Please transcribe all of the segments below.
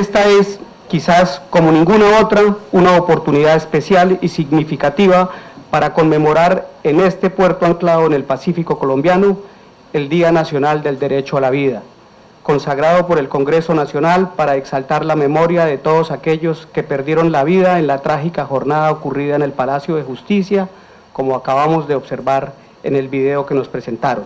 Esta es, quizás como ninguna otra, una oportunidad especial y significativa para conmemorar en este puerto anclado en el Pacífico colombiano el Día Nacional del Derecho a la Vida, consagrado por el Congreso Nacional para exaltar la memoria de todos aquellos que perdieron la vida en la trágica jornada ocurrida en el Palacio de Justicia, como acabamos de observar en el video que nos presentaron.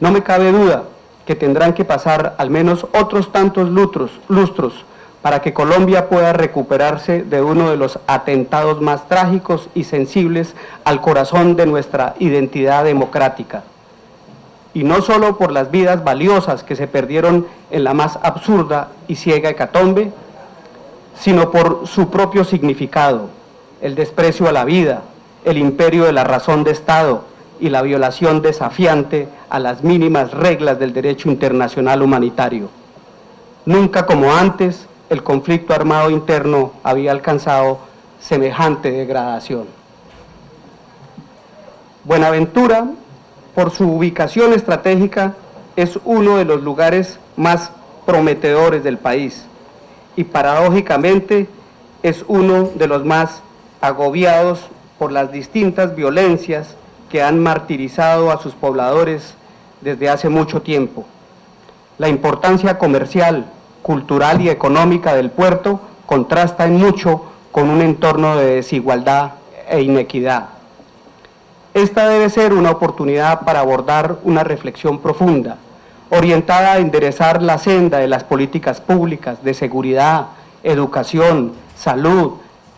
No me cabe duda que tendrán que pasar al menos otros tantos lustros para que Colombia pueda recuperarse de uno de los atentados más trágicos y sensibles al corazón de nuestra identidad democrática. Y no solo por las vidas valiosas que se perdieron en la más absurda y ciega hecatombe, sino por su propio significado, el desprecio a la vida, el imperio de la razón de Estado y la violación desafiante a las mínimas reglas del derecho internacional humanitario. Nunca como antes, el conflicto armado interno había alcanzado semejante degradación. Buenaventura, por su ubicación estratégica, es uno de los lugares más prometedores del país y paradójicamente es uno de los más agobiados por las distintas violencias que han martirizado a sus pobladores desde hace mucho tiempo. La importancia comercial, cultural y económica del puerto contrasta en mucho con un entorno de desigualdad e inequidad. Esta debe ser una oportunidad para abordar una reflexión profunda, orientada a enderezar la senda de las políticas públicas de seguridad, educación, salud,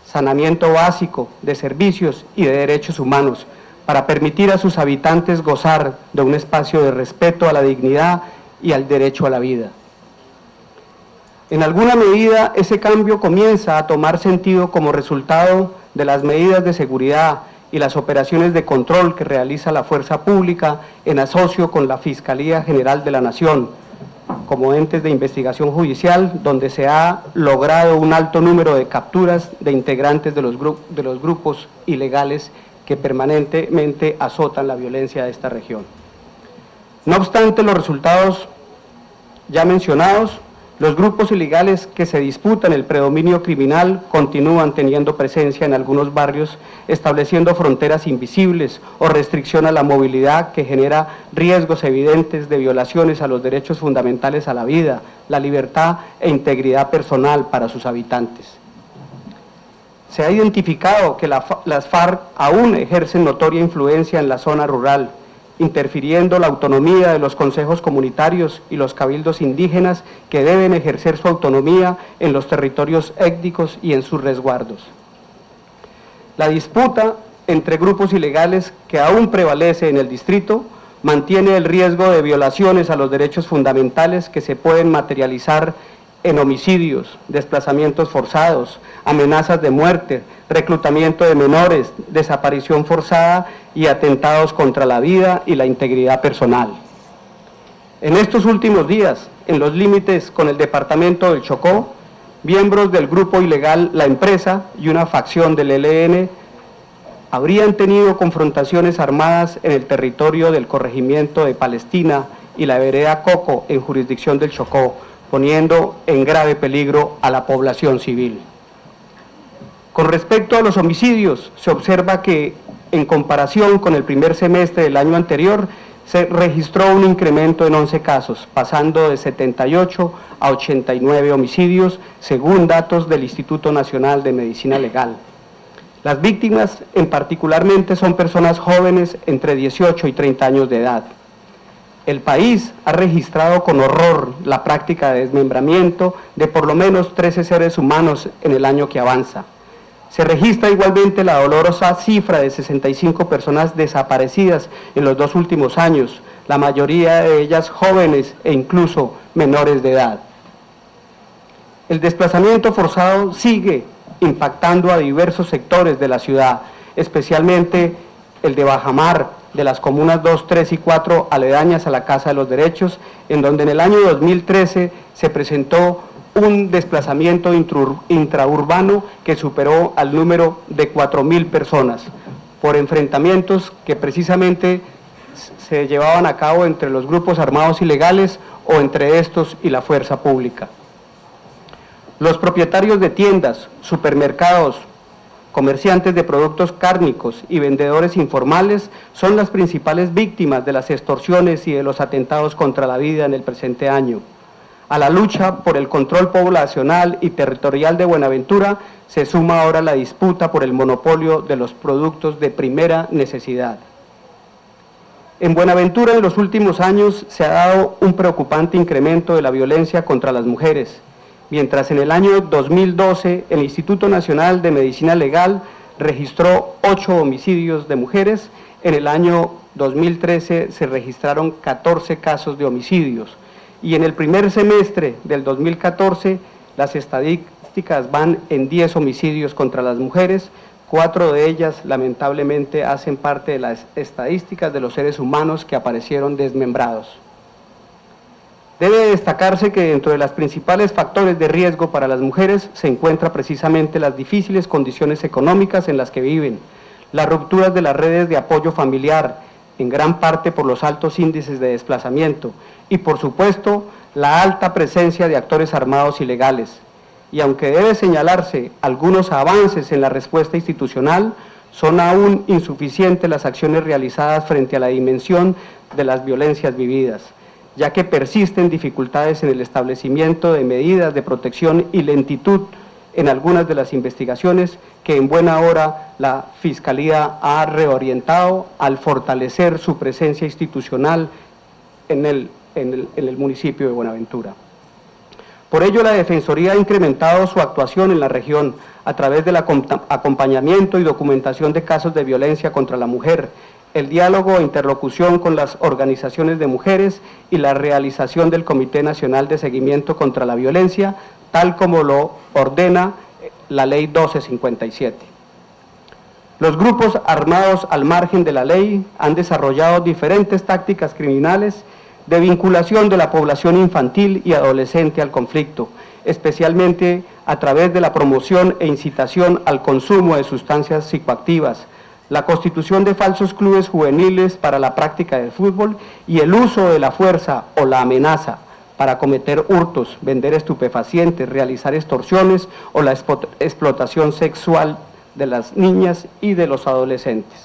saneamiento básico, de servicios y de derechos humanos, para permitir a sus habitantes gozar de un espacio de respeto a la dignidad y al derecho a la vida. En alguna medida, ese cambio comienza a tomar sentido como resultado de las medidas de seguridad y las operaciones de control que realiza la fuerza pública en asocio con la Fiscalía General de la Nación, como entes de investigación judicial, donde se ha logrado un alto número de capturas de integrantes de los grupos ilegales que permanentemente azotan la violencia de esta región. No obstante los resultados ya mencionados, los grupos ilegales que se disputan el predominio criminal continúan teniendo presencia en algunos barrios, estableciendo fronteras invisibles o restricción a la movilidad que genera riesgos evidentes de violaciones a los derechos fundamentales a la vida, la libertad e integridad personal para sus habitantes. Se ha identificado que las FARC aún ejercen notoria influencia en la zona rural, interfiriendo la autonomía de los consejos comunitarios y los cabildos indígenas que deben ejercer su autonomía en los territorios étnicos y en sus resguardos. La disputa entre grupos ilegales que aún prevalece en el distrito mantiene el riesgo de violaciones a los derechos fundamentales que se pueden materializar en homicidios, desplazamientos forzados, amenazas de muerte, reclutamiento de menores, desaparición forzada y atentados contra la vida y la integridad personal. En estos últimos días, en los límites con el departamento del Chocó, miembros del grupo ilegal La Empresa y una facción del ELN habrían tenido confrontaciones armadas en el territorio del corregimiento de Palestina y la vereda Coco en jurisdicción del Chocó, poniendo en grave peligro a la población civil. Con respecto a los homicidios, se observa que en comparación con el primer semestre del año anterior, se registró un incremento en 11 casos, pasando de 78 a 89 homicidios, según datos del Instituto Nacional de Medicina Legal. Las víctimas, en particularmente, son personas jóvenes entre 18 y 30 años de edad. El país ha registrado con horror la práctica de desmembramiento de por lo menos 13 seres humanos en el año que avanza. Se registra igualmente la dolorosa cifra de 65 personas desaparecidas en los 2 últimos años, la mayoría de ellas jóvenes e incluso menores de edad. El desplazamiento forzado sigue impactando a diversos sectores de la ciudad, especialmente el de Bajamar, de las comunas 2, 3 y 4 aledañas a la Casa de los Derechos, en donde en el año 2013 se presentó un desplazamiento intraurbano que superó al número de 4.000 personas, por enfrentamientos que precisamente se llevaban a cabo entre los grupos armados ilegales o entre estos y la fuerza pública. Los propietarios de tiendas, supermercados, comerciantes de productos cárnicos y vendedores informales son las principales víctimas de las extorsiones y de los atentados contra la vida en el presente año. A la lucha por el control poblacional y territorial de Buenaventura se suma ahora la disputa por el monopolio de los productos de primera necesidad. En Buenaventura en los últimos años se ha dado un preocupante incremento de la violencia contra las mujeres, mientras en el año 2012 el Instituto Nacional de Medicina Legal registró 8 homicidios de mujeres, en el año 2013 se registraron 14 casos de homicidios y en el primer semestre del 2014 las estadísticas van en 10 homicidios contra las mujeres, 4 de ellas lamentablemente hacen parte de las estadísticas de los seres humanos que aparecieron desmembrados. Debe destacarse que dentro de los principales factores de riesgo para las mujeres se encuentran precisamente las difíciles condiciones económicas en las que viven, las rupturas de las redes de apoyo familiar, en gran parte por los altos índices de desplazamiento, y por supuesto la alta presencia de actores armados ilegales. Y aunque debe señalarse algunos avances en la respuesta institucional, son aún insuficientes las acciones realizadas frente a la dimensión de las violencias vividas, ya que persisten dificultades en el establecimiento de medidas de protección y lentitud en algunas de las investigaciones que en buena hora la Fiscalía ha reorientado al fortalecer su presencia institucional en el municipio de Buenaventura. Por ello, la Defensoría ha incrementado su actuación en la región a través del acompañamiento y documentación de casos de violencia contra la mujer, el diálogo e interlocución con las organizaciones de mujeres y la realización del Comité Nacional de Seguimiento contra la Violencia, tal como lo ordena la Ley 1257. Los grupos armados al margen de la ley han desarrollado diferentes tácticas criminales de vinculación de la población infantil y adolescente al conflicto, especialmente a través de la promoción e incitación al consumo de sustancias psicoactivas, la constitución de falsos clubes juveniles para la práctica del fútbol y el uso de la fuerza o la amenaza para cometer hurtos, vender estupefacientes, realizar extorsiones o la explotación sexual de las niñas y de los adolescentes.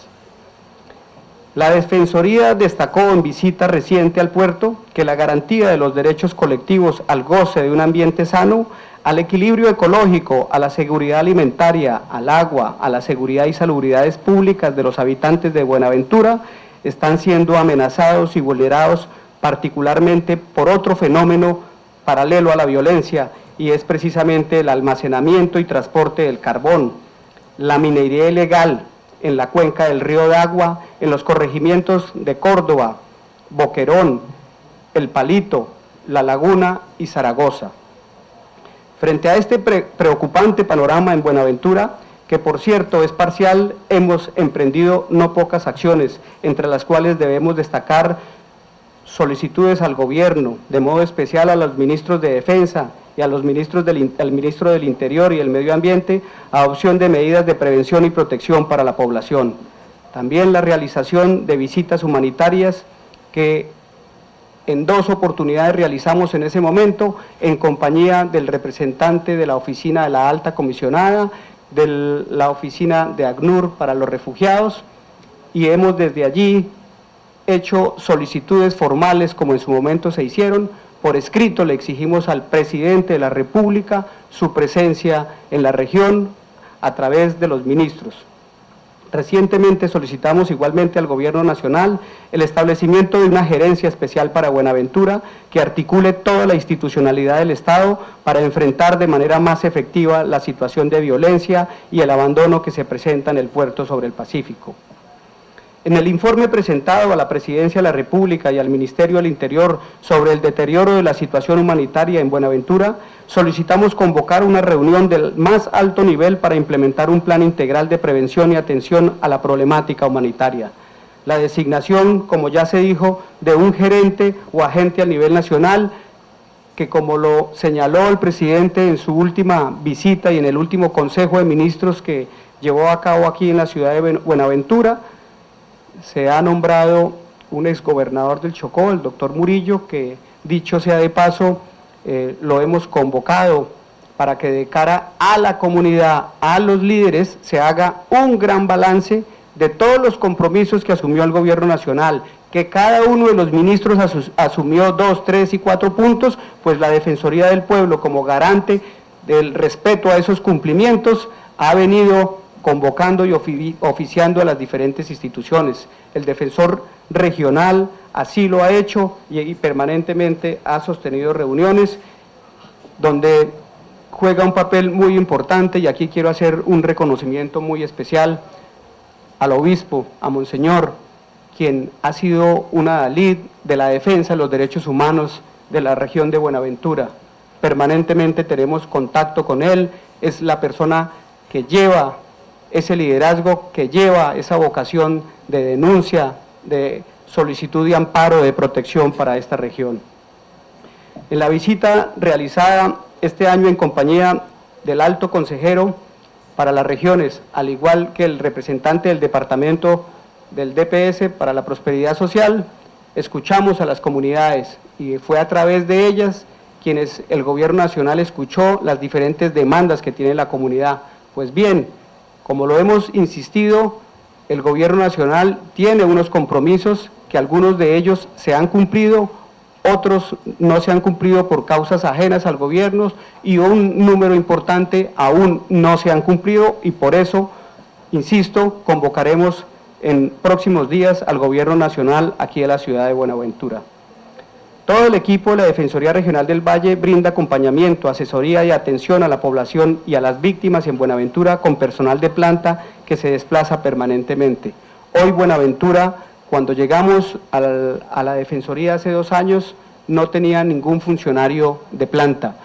La Defensoría destacó en visita reciente al puerto que la garantía de los derechos colectivos al goce de un ambiente sano, al equilibrio ecológico, a la seguridad alimentaria, al agua, a la seguridad y salubridades públicas de los habitantes de Buenaventura están siendo amenazados y vulnerados particularmente por otro fenómeno paralelo a la violencia y es precisamente el almacenamiento y transporte del carbón, la minería ilegal en la cuenca del río Dagua, en los corregimientos de Córdoba, Boquerón, El Palito, La Laguna y Zaragoza. Frente a este preocupante panorama en Buenaventura, que por cierto es parcial, hemos emprendido no pocas acciones, entre las cuales debemos destacar solicitudes al gobierno, de modo especial a los ministros de Defensa y a los ministros al ministro del Interior y el Medio Ambiente, adopción de medidas de prevención y protección para la población. También la realización de visitas humanitarias que en 2 oportunidades realizamos en ese momento en compañía del representante de la oficina de la Alta Comisionada, de la oficina de ACNUR para los refugiados y hemos desde allí hecho solicitudes formales como en su momento se hicieron. Por escrito le exigimos al presidente de la República su presencia en la región a través de los ministros. Recientemente solicitamos igualmente al Gobierno Nacional el establecimiento de una gerencia especial para Buenaventura que articule toda la institucionalidad del Estado para enfrentar de manera más efectiva la situación de violencia y el abandono que se presenta en el puerto sobre el Pacífico. En el informe presentado a la Presidencia de la República y al Ministerio del Interior sobre el deterioro de la situación humanitaria en Buenaventura, solicitamos convocar una reunión del más alto nivel para implementar un plan integral de prevención y atención a la problemática humanitaria. La designación, como ya se dijo, de un gerente o agente a nivel nacional, que como lo señaló el presidente en su última visita y en el último Consejo de Ministros que llevó a cabo aquí en la ciudad de Buenaventura, se ha nombrado un exgobernador del Chocó, el doctor Murillo, que dicho sea de paso, lo hemos convocado para que de cara a la comunidad, a los líderes, se haga un gran balance de todos los compromisos que asumió el gobierno nacional, que cada uno de los ministros asumió 2, 3 y 4 puntos, pues la Defensoría del Pueblo, como garante del respeto a esos cumplimientos, ha venido convocando y oficiando a las diferentes instituciones. El defensor regional así lo ha hecho y permanentemente ha sostenido reuniones donde juega un papel muy importante, y aquí quiero hacer un reconocimiento muy especial al obispo, a Monseñor, quien ha sido una adalid de la defensa de los derechos humanos de la región de Buenaventura. Permanentemente tenemos contacto con él, es la persona que lleva ese liderazgo, que lleva esa vocación de denuncia, de solicitud de amparo, de protección para esta región. En la visita realizada este año en compañía del alto consejero para las regiones, al igual que el representante del departamento del DPS para la prosperidad social, escuchamos a las comunidades y fue a través de ellas quienes el gobierno nacional escuchó las diferentes demandas que tiene la comunidad. Pues bien, como lo hemos insistido, el gobierno nacional tiene unos compromisos que algunos de ellos se han cumplido, otros no se han cumplido por causas ajenas al gobierno y un número importante aún no se han cumplido, y por eso, insisto, convocaremos en próximos días al gobierno nacional aquí en la ciudad de Buenaventura. Todo el equipo de la Defensoría Regional del Valle brinda acompañamiento, asesoría y atención a la población y a las víctimas en Buenaventura con personal de planta que se desplaza permanentemente. Hoy Buenaventura, cuando llegamos a la Defensoría hace 2 años, no tenía ningún funcionario de planta.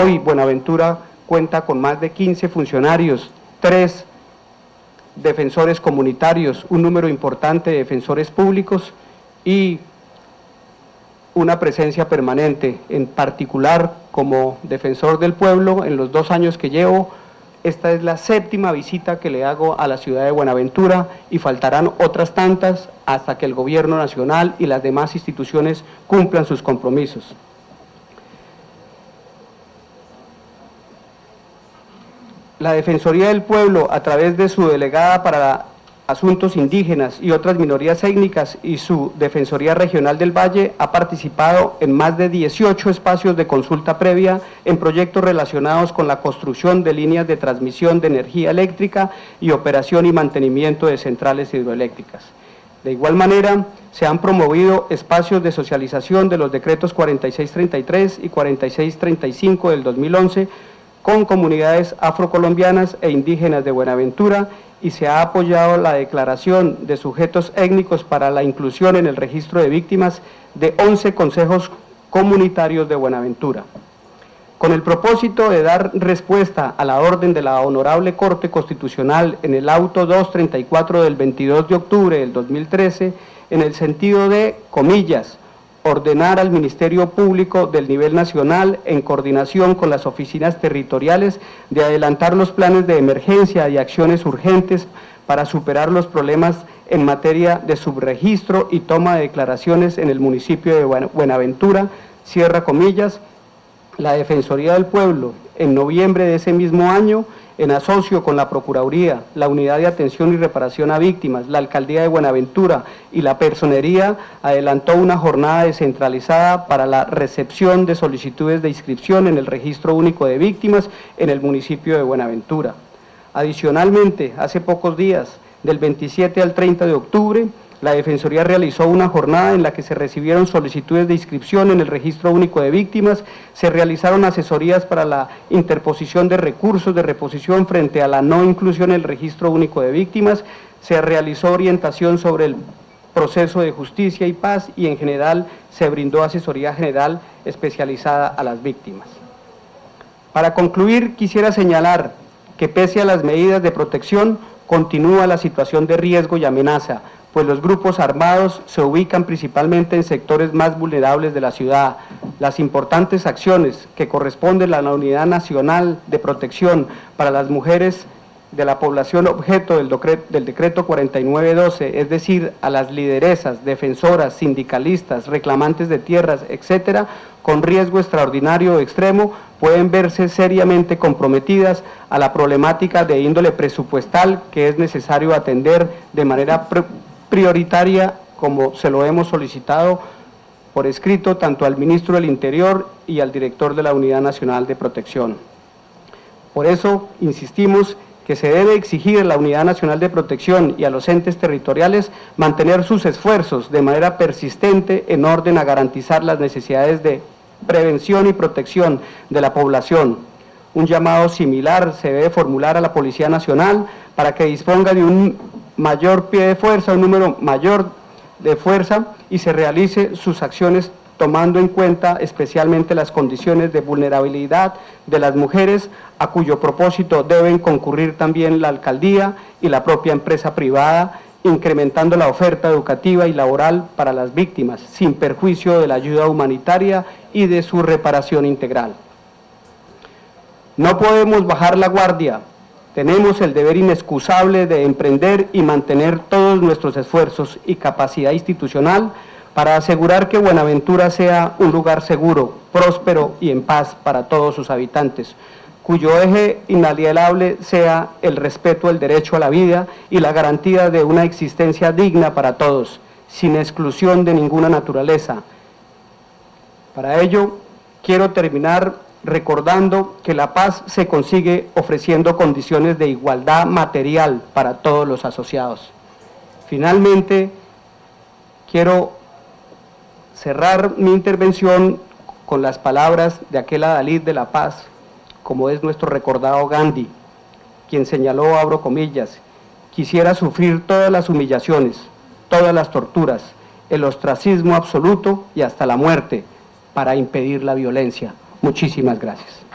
Hoy Buenaventura cuenta con más de 15 funcionarios, 3 defensores comunitarios, un número importante de defensores públicos y una presencia permanente. En particular, como defensor del pueblo, en los 2 años que llevo, esta es la 7ª visita que le hago a la ciudad de Buenaventura y faltarán otras tantas hasta que el gobierno nacional y las demás instituciones cumplan sus compromisos. La Defensoría del Pueblo, a través de su delegada para Asuntos Indígenas y otras minorías étnicas y su Defensoría Regional del Valle, ha participado en más de 18 espacios de consulta previa en proyectos relacionados con la construcción de líneas de transmisión de energía eléctrica y operación y mantenimiento de centrales hidroeléctricas. De igual manera, se han promovido espacios de socialización de los decretos 4633 y 4635 del 2011 con comunidades afrocolombianas e indígenas de Buenaventura, y se ha apoyado la declaración de sujetos étnicos para la inclusión en el registro de víctimas de 11 consejos comunitarios de Buenaventura. Con el propósito de dar respuesta a la orden de la Honorable Corte Constitucional en el auto 234 del 22 de octubre del 2013, en el sentido de, comillas, ordenar al Ministerio Público del nivel nacional, en coordinación con las oficinas territoriales, de adelantar los planes de emergencia y acciones urgentes para superar los problemas en materia de subregistro y toma de declaraciones en el municipio de Buenaventura, cierra comillas. La Defensoría del Pueblo, en noviembre de ese mismo año, en asocio con la Procuraduría, la Unidad de Atención y Reparación a Víctimas, la Alcaldía de Buenaventura y la Personería, adelantó una jornada descentralizada para la recepción de solicitudes de inscripción en el Registro Único de Víctimas en el municipio de Buenaventura. Adicionalmente, hace pocos días, del 27 al 30 de octubre, la Defensoría realizó una jornada en la que se recibieron solicitudes de inscripción en el Registro Único de Víctimas, se realizaron asesorías para la interposición de recursos de reposición frente a la no inclusión en el Registro Único de Víctimas, se realizó orientación sobre el proceso de justicia y paz y en general se brindó asesoría general especializada a las víctimas. Para concluir, quisiera señalar que pese a las medidas de protección, continúa la situación de riesgo y amenaza, pues los grupos armados se ubican principalmente en sectores más vulnerables de la ciudad. Las importantes acciones que corresponden a la Unidad Nacional de Protección para las Mujeres de la población objeto del decreto 4912, es decir, a las lideresas, defensoras, sindicalistas, reclamantes de tierras, etcétera, con riesgo extraordinario o extremo, pueden verse seriamente comprometidas a la problemática de índole presupuestal que es necesario atender de manera prioritaria, como se lo hemos solicitado por escrito tanto al Ministro del Interior y al Director de la Unidad Nacional de Protección. Por eso insistimos que se debe exigir a la Unidad Nacional de Protección y a los entes territoriales mantener sus esfuerzos de manera persistente en orden a garantizar las necesidades de prevención y protección de la población. Un llamado similar se debe formular a la Policía Nacional para que disponga de un mayor pie de fuerza, un número mayor de fuerza y se realice sus acciones tomando en cuenta especialmente las condiciones de vulnerabilidad de las mujeres, a cuyo propósito deben concurrir también la alcaldía y la propia empresa privada, incrementando la oferta educativa y laboral para las víctimas, sin perjuicio de la ayuda humanitaria y de su reparación integral. No podemos bajar la guardia. Tenemos el deber inexcusable de emprender y mantener todos nuestros esfuerzos y capacidad institucional para asegurar que Buenaventura sea un lugar seguro, próspero y en paz para todos sus habitantes, cuyo eje inalienable sea el respeto al derecho a la vida y la garantía de una existencia digna para todos, sin exclusión de ninguna naturaleza. Para ello, quiero terminar recordando que la paz se consigue ofreciendo condiciones de igualdad material para todos los asociados. Finalmente, quiero cerrar mi intervención con las palabras de aquel adalid de la paz, como es nuestro recordado Gandhi, quien señaló, abro comillas, quisiera sufrir todas las humillaciones, todas las torturas, el ostracismo absoluto y hasta la muerte para impedir la violencia. Muchísimas gracias.